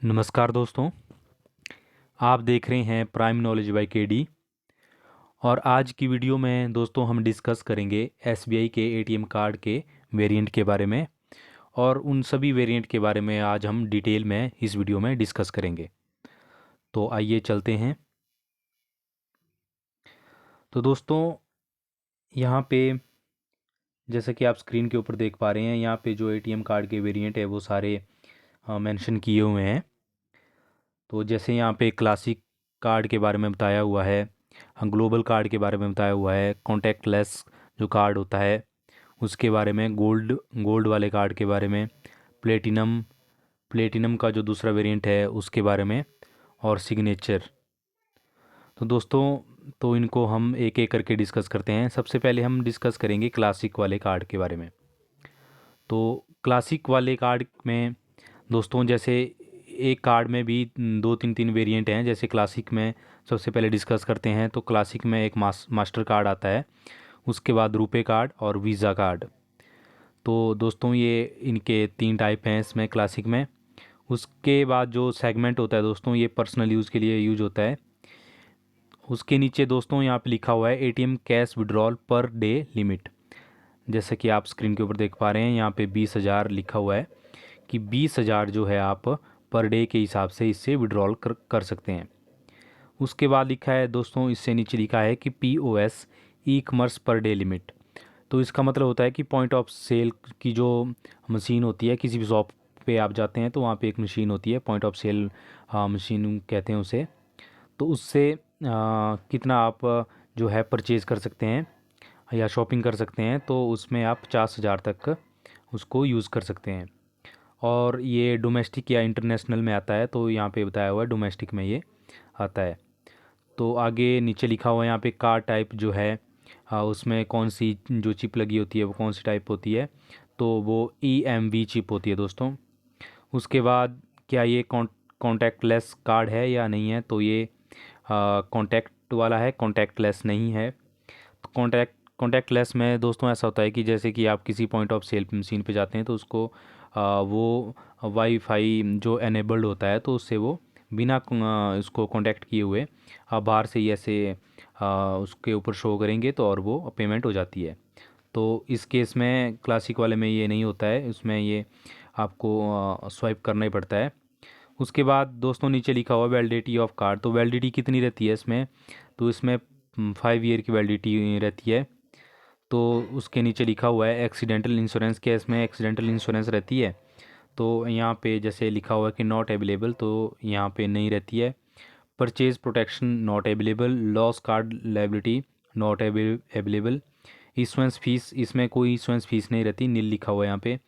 नमस्कार दोस्तों। आप देख रहे हैं प्राइम नॉलेज बाय केडी। और आज की वीडियो में दोस्तों हम डिस्कस करेंगे एसबीआई के एटीएम कार्ड के वेरिएंट के बारे में। और उन सभी वेरिएंट के बारे में आज हम डिटेल में इस वीडियो में डिस्कस करेंगे। तो आइए चलते हैं। तो दोस्तों यहाँ पे जैसा कि आप स्क्रीन के ऊपर देख पा रहे हैं, यहाँ पे जो एटीएम कार्ड के वेरिएंट है वो सारे मेंशन किए हुए हैं। तो जैसे यहाँ पे क्लासिक कार्ड के बारे में बताया हुआ है, ग्लोबल कार्ड के बारे में बताया हुआ है, कॉन्टैक्टलेस जो कार्ड होता है उसके बारे में, गोल्ड गोल्ड वाले कार्ड के बारे में, प्लेटिनम प्लेटिनम का जो दूसरा वेरिएंट है उसके बारे में, और सिग्नेचर। तो दोस्तों तो इनको हम एक एक करके डिस्कस करते हैं। सबसे पहले हम डिस्कस करेंगे क्लासिक वाले कार्ड के बारे में। तो क्लासिक वाले कार्ड में दोस्तों जैसे एक कार्ड में भी दो तीन तीन वेरिएंट हैं। जैसे क्लासिक में सबसे पहले डिस्कस करते हैं तो क्लासिक में एक मास्टर कार्ड आता है, उसके बाद रुपे कार्ड और वीज़ा कार्ड। तो दोस्तों ये इनके तीन टाइप हैं इसमें क्लासिक में। उसके बाद जो सेगमेंट होता है दोस्तों, ये पर्सनल यूज़ के लिए यूज होता है। उसके नीचे दोस्तों यहाँ पे लिखा हुआ है ATM cash withdrawal per day limit. जैसे कि आप स्क्रीन के ऊपर देख पा रहे हैं, यहाँ पे 20,000 लिखा हुआ है कि 20,000 जो है आप पर डे के हिसाब से इससे विड्रॉल कर सकते हैं। उसके बाद लिखा है दोस्तों, इससे नीचे लिखा है कि POS e commerce per day limit. तो इसका मतलब होता है कि पॉइंट ऑफ सेल की जो मशीन होती है, किसी भी शॉप पे आप जाते हैं तो वहाँ पे एक मशीन होती है, पॉइंट ऑफ सेल मशीन कहते हैं उसे। तो उससे कितना आप जो है परचेज़ कर सकते हैं या शॉपिंग कर सकते हैं, तो उसमें आप 50,000 तक उसको यूज़ कर सकते हैं। और ये डोमेस्टिक या इंटरनेशनल में आता है, तो यहाँ पे बताया हुआ है डोमेस्टिक में ये आता है। तो आगे नीचे लिखा हुआ है यहाँ पे कार्ड टाइप जो है, उसमें कौन सी जो चिप लगी होती है वो कौन सी टाइप होती है, तो वो EMV चिप होती है दोस्तों। उसके बाद क्या ये कॉन्टैक्टलेस कार्ड है या नहीं है, तो ये कॉन्टैक्ट वाला है, कॉन्टैक्टलेस नहीं है। तो कॉन्टैक्टलेस में दोस्तों ऐसा होता है कि जैसे कि आप किसी पॉइंट ऑफ सेल मशीन पे जाते हैं तो उसको वो वाईफाई जो एनेबल्ड होता है तो उससे वो बिना उसको कांटेक्ट किए हुए आप बाहर से ही ऐसे उसके ऊपर शो करेंगे तो और वो पेमेंट हो जाती है। तो इस केस में क्लासिक वाले में ये नहीं होता है, उसमें ये आपको स्वाइप करना ही पड़ता है। उसके बाद दोस्तों नीचे लिखा हुआ वैलिडिटी ऑफ कार्ड। तो वैलिडिटी कितनी रहती है इसमें, तो इसमें 5 ईयर की वैलिडिटी रहती है। तो उसके नीचे लिखा हुआ है एक्सीडेंटल इंश्योरेंस, के इसमें एक्सीडेंटल इंश्योरेंस रहती है। तो यहाँ पे जैसे लिखा हुआ है कि नॉट अवेलेबल, तो यहाँ पे नहीं रहती है। Purchase protection not available, loss card liability not available. Issuance fees, इसमें कोई इशुएंस फीस नहीं रहती, नील लिखा हुआ है यहाँ पे।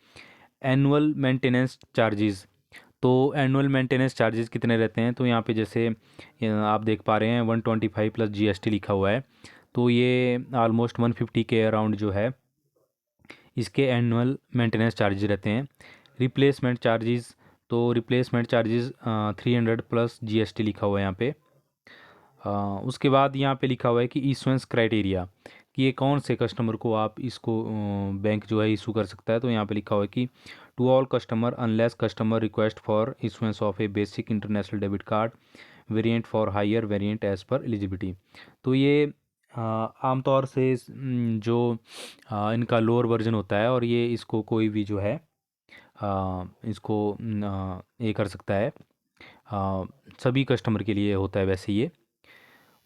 एनुअल मेंटेनेंस चार्जेस, तो एनुअल मेंटेनेंस चार्जेस कितने रहते हैं, तो यहाँ पे जैसे आप देख पा रहे हैं 125 प्लस GST लिखा हुआ है। तो ये ऑलमोस्ट 150 के अराउंड जो है इसके एनुअल मेंटेनेंस चार्जेस रहते हैं। रिप्लेसमेंट चार्जेस, तो रिप्लेसमेंट चार्जेस 300 प्लस GST लिखा हुआ है यहाँ पे। उसके बाद यहाँ पे लिखा हुआ है कि इशुएंस क्राइटेरिया, कि ये कौन से कस्टमर को आप इसको बैंक जो है इशू कर सकता है। तो यहाँ पे लिखा हुआ है कि to all customer unless customer request for issuance of a basic international debit card variant for higher variant as per eligibility. तो ये आमतौर से जो इनका लोअर वर्जन होता है, और ये इसको कोई भी जो है इसको ये कर सकता है, सभी कस्टमर के लिए होता है वैसे ये।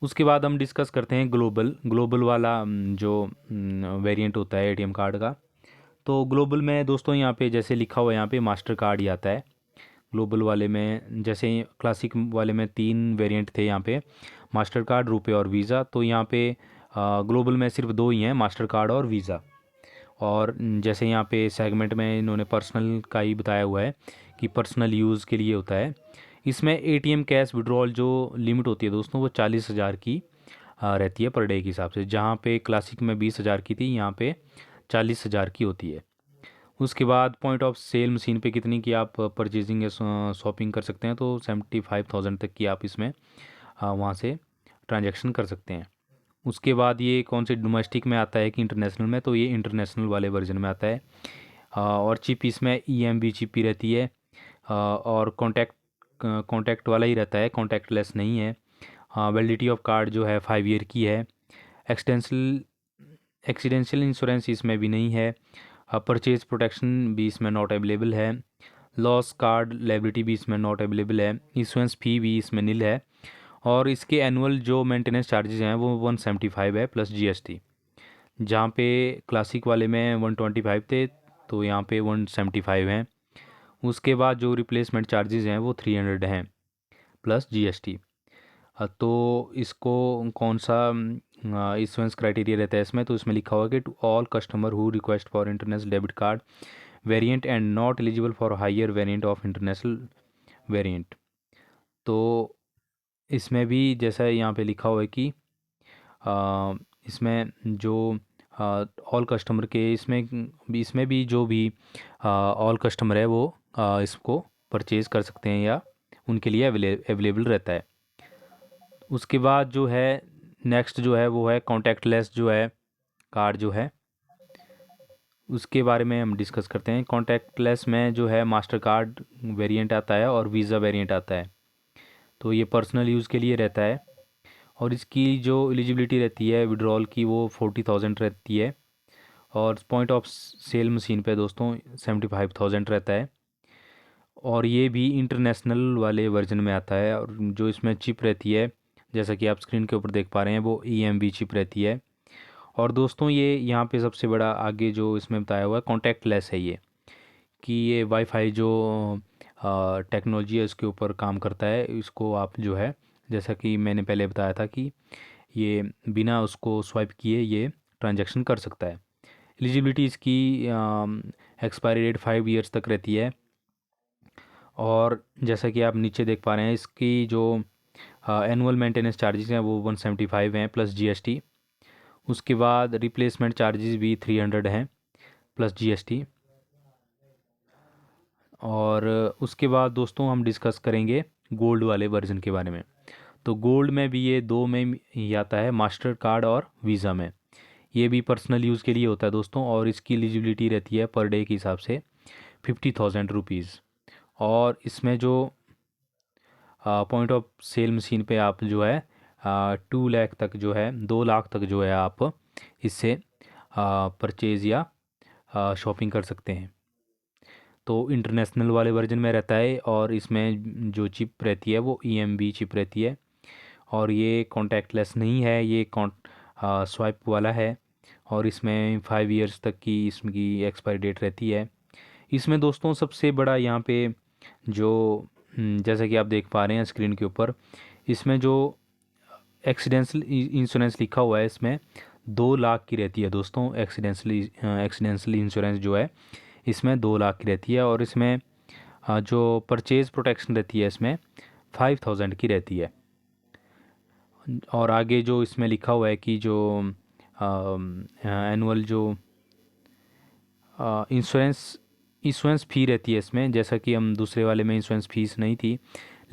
उसके बाद हम डिस्कस करते हैं ग्लोबल ग्लोबल वाला जो वेरिएंट होता है एटीएम कार्ड का। तो ग्लोबल में दोस्तों यहाँ पे जैसे लिखा हुआ है यहाँ पे मास्टर कार्ड ही आता है। ग्लोबल वाले में जैसे क्लासिक वाले में 3 वेरिएंट थे यहाँ पे, मास्टर कार्ड, रुपए और वीज़ा। तो यहाँ पे ग्लोबल में सिर्फ 2 ही हैं, मास्टर कार्ड और वीज़ा। और जैसे यहाँ पे सेगमेंट में इन्होंने पर्सनल का ही बताया हुआ है कि पर्सनल यूज़ के लिए होता है। इसमें एटीएम कैश विड्रॉल जो लिमिट होती है दोस्तों वो 40,000 की रहती है पर डे के हिसाब से। जहाँ पे क्लासिक में 20,000 की थी, यहाँ पे 40,000 की होती है। उसके बाद पॉइंट ऑफ सेल मशीन पे कितनी की आप परचेजिंग या शॉपिंग कर सकते हैं, तो 75,000 तक की आप इसमें वहाँ से ट्रांजैक्शन कर सकते हैं। उसके बाद ये कौन से डोमेस्टिक में आता है कि इंटरनेशनल में, तो ये इंटरनेशनल वाले वर्जन में आता है। और चिप इसमें EMB चिप ही रहती है। और कॉन्टैक्ट वाला ही रहता है, कॉन्टैक्टलेस नहीं है। वैलिडिटी ऑफ कार्ड जो है 5 ईयर की है। एक्सीडेंशियल इंश्योरेंस इसमें भी नहीं है। परचेज प्रोटेक्शन भी इसमें नॉट अवेलेबल है। लॉस कार्ड लायबिलिटी भी इसमें नॉट अवेलेबल है। इशुएंस फी भी इसमें नील है। और इसके एनुअल जो मेंटेनेंस चार्जेस हैं वो 175 है प्लस जीएसटी। जहाँ पे क्लासिक वाले में 125 थे, तो यहाँ पे 175 हैं। उसके बाद जो रिप्लेसमेंट चार्जेस हैं वो 300 हैं प्लस जीएसटी। तो इसको कौन सा इशुएंस क्राइटेरिया रहता है इसमें, तो इसमें लिखा हुआ है कि to all customer who request for international debit card variant and not eligible for higher variant of international variant. तो इसमें भी जैसा यहाँ पे लिखा हुआ है कि इसमें जो ऑल कस्टमर के इसमें भी जो भी ऑल कस्टमर है वो इसको परचेज़ कर सकते हैं या उनके लिए अवेलेबल रहता है। उसके बाद जो है नेक्स्ट जो है वो है कॉन्टैक्टलेस जो है कार्ड जो है, उसके बारे में हम डिस्कस करते हैं। कॉन्टैक्टलेस में जो है मास्टर कार्ड वेरिएंट आता है और वीज़ा वेरिएंट आता है। तो ये पर्सनल यूज़ के लिए रहता है और इसकी जो एलिजिबिलिटी रहती है विड्रॉल की वो 40,000 रहती है। और पॉइंट ऑफ सेल मशीन पे दोस्तों 75,000 रहता है। और ये भी इंटरनेशनल वाले वर्जन में आता है। और जो इसमें चिप रहती है जैसा कि आप स्क्रीन के ऊपर देख पा रहे हैं वो EMV चिप रहती है। और दोस्तों ये यहाँ पे सबसे बड़ा आगे जो इसमें बताया हुआ है कॉन्टैक्टलेस है ये, कि ये वाईफाई जो टेक्नोलॉजी है उसके ऊपर काम करता है। इसको आप जो है जैसा कि मैंने पहले बताया था कि ये बिना उसको स्वाइप किए ये ट्रांजैक्शन कर सकता है। एलिजिबिलिटी इसकी एक्सपायरी डेट 5 ईयर्स तक रहती है। और जैसा कि आप नीचे देख पा रहे हैं इसकी जो एनुअल मेंटेनेंस चार्जेस हैं वो 175 हैं प्लस जीएसटी। उसके बाद रिप्लेसमेंट चार्जेस भी 300 हैं प्लस जीएसटी। और उसके बाद दोस्तों हम डिस्कस करेंगे गोल्ड वाले वर्जन के बारे में। तो गोल्ड में भी ये दो में ही आता है, मास्टर कार्ड और वीज़ा में। ये भी पर्सनल यूज़ के लिए होता है दोस्तों। और इसकी एलिजिबिलिटी रहती है पर डे के हिसाब से 50,000 रुपीज़। और इसमें जो पॉइंट ऑफ सेल मशीन पे आप जो है 2 लाख तक जो है 2 लाख तक जो है आप इससे परचेज़ या शॉपिंग कर सकते हैं। तो इंटरनेशनल वाले वर्जन में रहता है और इसमें जो चिप रहती है वो EMV चिप रहती है। और ये कॉन्टैक्टलेस नहीं है, ये स्वाइप वाला है। और इसमें 5 ईयर्स तक की इसकी एक्सपायरी डेट रहती है। इसमें दोस्तों सबसे बड़ा यहाँ पे जो जैसा कि आप देख पा रहे हैं स्क्रीन के ऊपर, इसमें जो एक्सीडेंशल इंश्योरेंस लिखा हुआ है इसमें 2 लाख की रहती है दोस्तों। एक्सीडेंशल इंश्योरेंस जो है इसमें 2 लाख की रहती है। और इसमें जो परचेज प्रोटेक्शन रहती है इसमें 5,000 की रहती है। और आगे जो इसमें लिखा हुआ है कि जो एनुअल जो इंश्योरेंस फ़ी रहती है इसमें, जैसा कि हम दूसरे वाले में इंश्योरेंस फीस नहीं थी,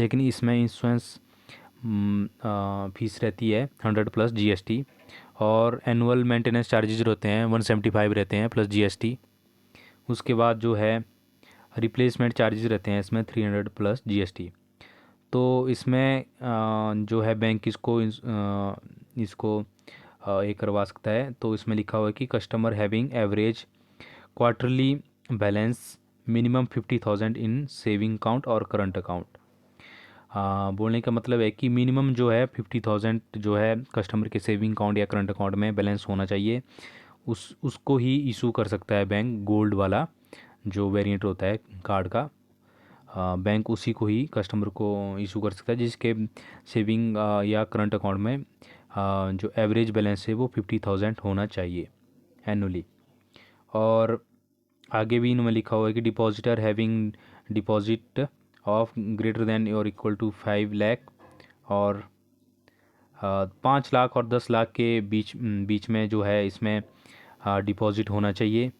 लेकिन इसमें इंश्योरेंस फीस रहती है 100 प्लस जीएसटी। और एनुअल मेंटेनेंस चार्जेज रहते हैं 175 रहते हैं प्लस जीएसटी। उसके बाद जो है रिप्लेसमेंट चार्जेस रहते हैं इसमें 300 प्लस जीएसटी। तो इसमें जो है बैंक इसको ये करवा सकता है। तो इसमें लिखा हुआ है कि customer having average quarterly balance minimum 50,000 इन सेविंग अकाउंट और करंट अकाउंट। बोलने का मतलब है कि मिनिमम जो है 50,000 जो है कस्टमर के सेविंग अकाउंट या करंट अकाउंट में बैलेंस होना चाहिए। उसको ही इशू कर सकता है बैंक, गोल्ड वाला जो वेरिएंट होता है कार्ड का। बैंक उसी को ही कस्टमर को इशू कर सकता है जिसके सेविंग या करंट अकाउंट में जो एवरेज बैलेंस है वो 50,000 होना चाहिए एनुअली। और आगे भी इनमें लिखा हुआ है कि depositor having deposit of greater than और इक्वल टू 5 लाख और 5 लाख और 10 लाख के बीच में जो है इसमें डिपॉजिट होना चाहिए।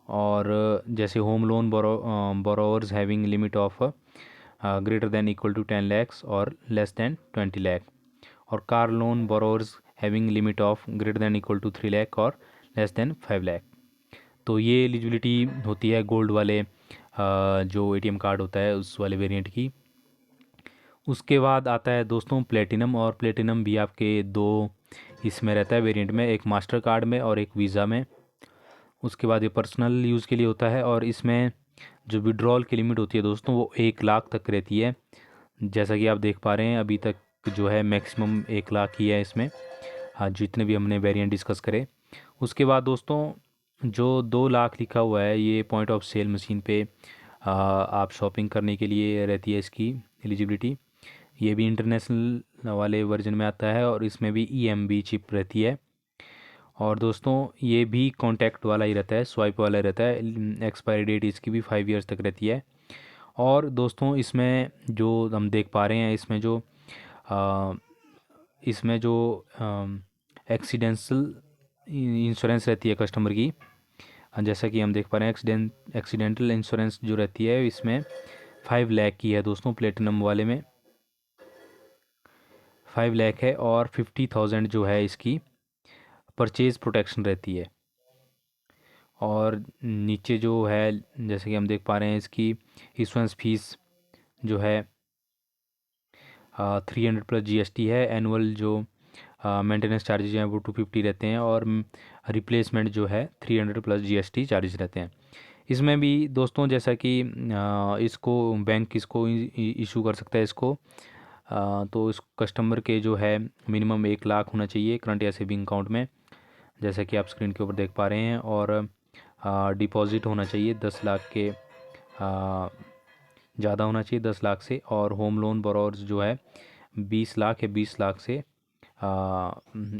और जैसे home loan borrowers having limit of greater than equal to 10 lakhs और लेस देन 20 लाख। और car loan borrowers having limit of greater than equal to 3 lakh और लेस देन 5 लाख। तो ये एलिजिबिलिटी होती है गोल्ड वाले जो ATM कार्ड होता है उस वाले वेरिएंट की। उसके बाद आता है दोस्तों प्लेटिनम, और प्लेटिनम भी आपके दो इसमें रहता है वेरिएंट में, एक मास्टर कार्ड में और एक वीज़ा में। उसके बाद ये पर्सनल यूज़ के लिए होता है, और इसमें जो विड्रॉल की लिमिट होती है दोस्तों वो 1 लाख तक रहती है। जैसा कि आप देख पा रहे हैं अभी तक जो है मैक्सिमम 1 लाख ही है इसमें, हाँ जितने भी हमने वेरिएंट डिस्कस करे। उसके बाद दोस्तों जो 2 लाख लिखा हुआ है ये पॉइंट ऑफ सेल मशीन पे आप शॉपिंग करने के लिए रहती है इसकी एलिजिबिलिटी। ये भी इंटरनेशनल वाले वर्जन में आता है, और इसमें भी EMB चिप रहती है। और दोस्तों ये भी कॉन्टैक्ट वाला ही रहता है, स्वाइप वाला रहता है। एक्सपायरी डेट इसकी भी 5 ईयर्स तक रहती है। और दोस्तों इसमें जो हम देख पा रहे हैं आ, इसमें जो एक्सीडेंशल इंश्योरेंस रहती है कस्टमर की, जैसा कि हम देख पा रहे हैं एक्सीडेंटल इंश्योरेंस जो रहती है इसमें 5 लाख की है दोस्तों। प्लेटिनम वाले में 5 लाख है, और 50,000 जो है इसकी परचेज़ प्रोटेक्शन रहती है। और नीचे जो है जैसे कि हम देख पा रहे हैं इसकी इशुएंस फीस जो है 300 प्लस GST है। एनुअल जो मेंटेनेंस चार्जेज हैं वो 250 रहते हैं, और रिप्लेसमेंट जो है 300 प्लस GST चार्जेस रहते हैं। इसमें भी दोस्तों जैसा कि इसको बैंक इसको इशू कर सकता है इसको, तो इस कस्टमर के जो है मिनिमम 1 लाख होना चाहिए करंट या सेविंग अकाउंट में, जैसा कि आप स्क्रीन के ऊपर देख पा रहे हैं। और डिपॉजिट होना चाहिए 10 लाख के ज़्यादा होना चाहिए 10 लाख से, और होम लोन बोरोवर्स जो है 20 लाख या 20 लाख से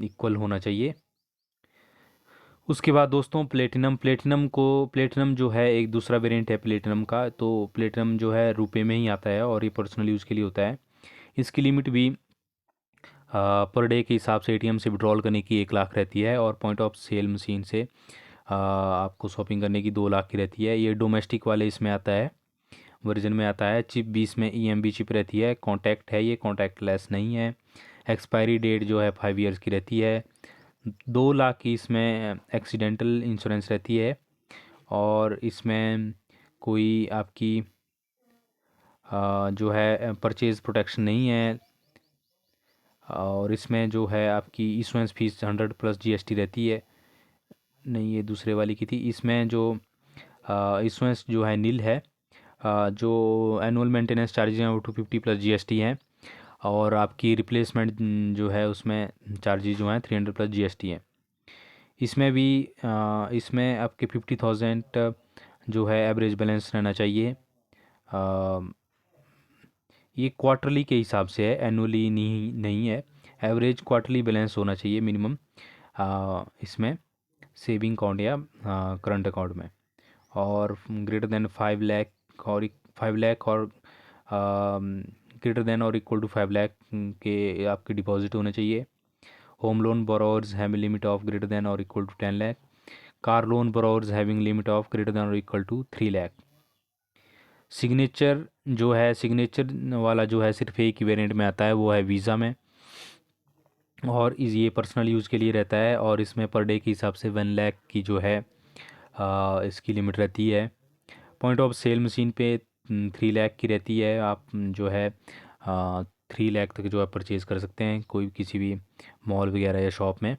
इक्वल होना चाहिए। उसके बाद दोस्तों प्लेटिनम जो है एक दूसरा वेरिएंट है प्लेटिनम का। तो प्लेटिनम जो है रुपए में ही आता है, और ये पर्सनल यूज़ के लिए होता है। इसकी लिमिट भी पर डे के हिसाब से ATM से विड्रॉल करने की 1 लाख रहती है, और पॉइंट ऑफ सेल मशीन से आपको शॉपिंग करने की 2 लाख की रहती है। ये डोमेस्टिक वाले इसमें आता है, वर्जन में आता है। चिप 20 में EMB चिप रहती है। कॉन्टैक्ट है, ये कॉन्टैक्ट लेस नहीं है। एक्सपायरी डेट जो है 5 ईयर्स की रहती है। 2 लाख की इसमें एक्सीडेंटल इंश्योरेंस रहती है, और इसमें कोई आपकी जो है परचेज़ प्रोटेक्शन नहीं है। और इसमें जो है आपकी इशुएंस फीस 100 प्लस GST रहती है। नहीं, ये दूसरे वाली की थी। इसमें जो इशुएंस जो है नील है। जो एनुअल मेंटेनेंस चार्जेज हैं वो 250 प्लस GST हैं, और आपकी रिप्लेसमेंट जो है उसमें चार्जेज जो हैं 300 प्लस GST हैं। इसमें भी इसमें आपके 50,000 जो है एवरेज बैलेंस रहना चाहिए। ये क्वार्टरली के हिसाब से है, एनुअली नहीं है। एवरेज क्वार्टरली बैलेंस होना चाहिए मिनिमम इसमें सेविंग अकाउंट या करंट अकाउंट में। और ग्रेटर देन 5 लाख और 5 लाख और ग्रेटर देन और इक्वल टू 5 लाख के आपके डिपॉजिट होने चाहिए। Home loan borrowers having limit of greater than और equal to 10 lakh. Car loan borrowers having limit of greater than और इक्वल टू 3 लाख। सिग्नेचर जो है सिग्नेचर वाला जो है सिर्फ एक ही वेरिएंट में आता है, वो है वीज़ा में, और ये पर्सनल यूज़ के लिए रहता है। और इसमें पर डे के हिसाब से 1 लाख की जो है इसकी लिमिट रहती है। पॉइंट ऑफ सेल मशीन पे 3 लाख की रहती है। आप जो है 3 लाख तक जो है परचेज़ कर सकते हैं कोई किसी भी मॉल वगैरह या शॉप में।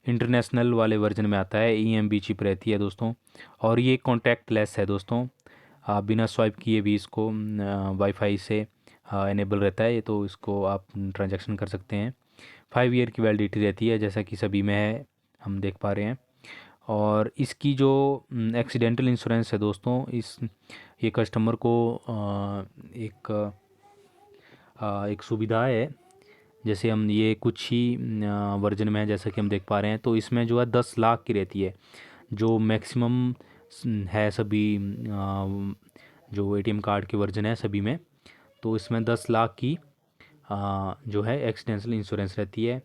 इंटरनेशनल वाले वर्जन में आता है। EMB चिप रहती है दोस्तों, और ये कॉन्टैक्ट लेस है दोस्तों। आप बिना स्वाइप किए भी इसको वाईफाई से इनेबल रहता है ये, तो इसको आप ट्रांजैक्शन कर सकते हैं। 5 ईयर की वैलिडिटी रहती है, जैसा कि सभी में है, हम देख पा रहे हैं। और इसकी जो एक्सीडेंटल इंश्योरेंस है दोस्तों, ये कस्टमर को एक सुविधा है। जैसे हम ये कुछ ही वर्जन में है, जैसा कि हम देख पा रहे हैं, तो इसमें जो है 10 लाख की रहती है, जो मैक्सिमम है सभी जो ATM कार्ड के वर्जन है सभी में। तो इसमें 10 लाख की जो है एक्सीडेंटल इंश्योरेंस रहती है।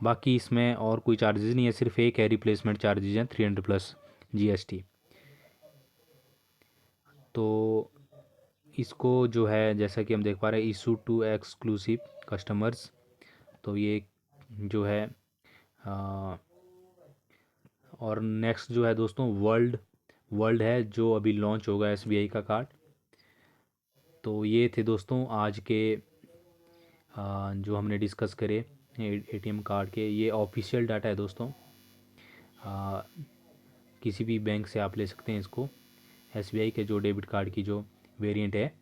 बाकी इसमें और कोई चार्जेस नहीं है, सिर्फ एक है रिप्लेसमेंट चार्जेज हैं 300 प्लस GST। तो इसको जो है जैसा कि हम देख पा रहे हैं इशू टू एक्सक्लूसिव कस्टमर्स। तो ये जो है आ, और नेक्स्ट जो है दोस्तों वर्ल्ड है, जो अभी लॉन्च होगा SBI का कार्ड। तो ये थे दोस्तों आज के जो हमने डिस्कस करे एटीएम कार्ड के, ये ऑफिशियल डाटा है दोस्तों। किसी भी बैंक से आप ले सकते हैं इसको, एसबीआई के जो डेबिट कार्ड की जो वेरिएंट है।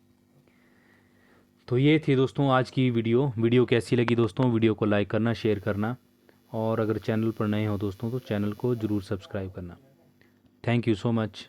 तो ये थी दोस्तों आज की वीडियो कैसी लगी दोस्तों? वीडियो को लाइक करना, शेयर करना, और अगर चैनल पर नए हो दोस्तों तो चैनल को ज़रूर सब्सक्राइब करना। Thank you so much.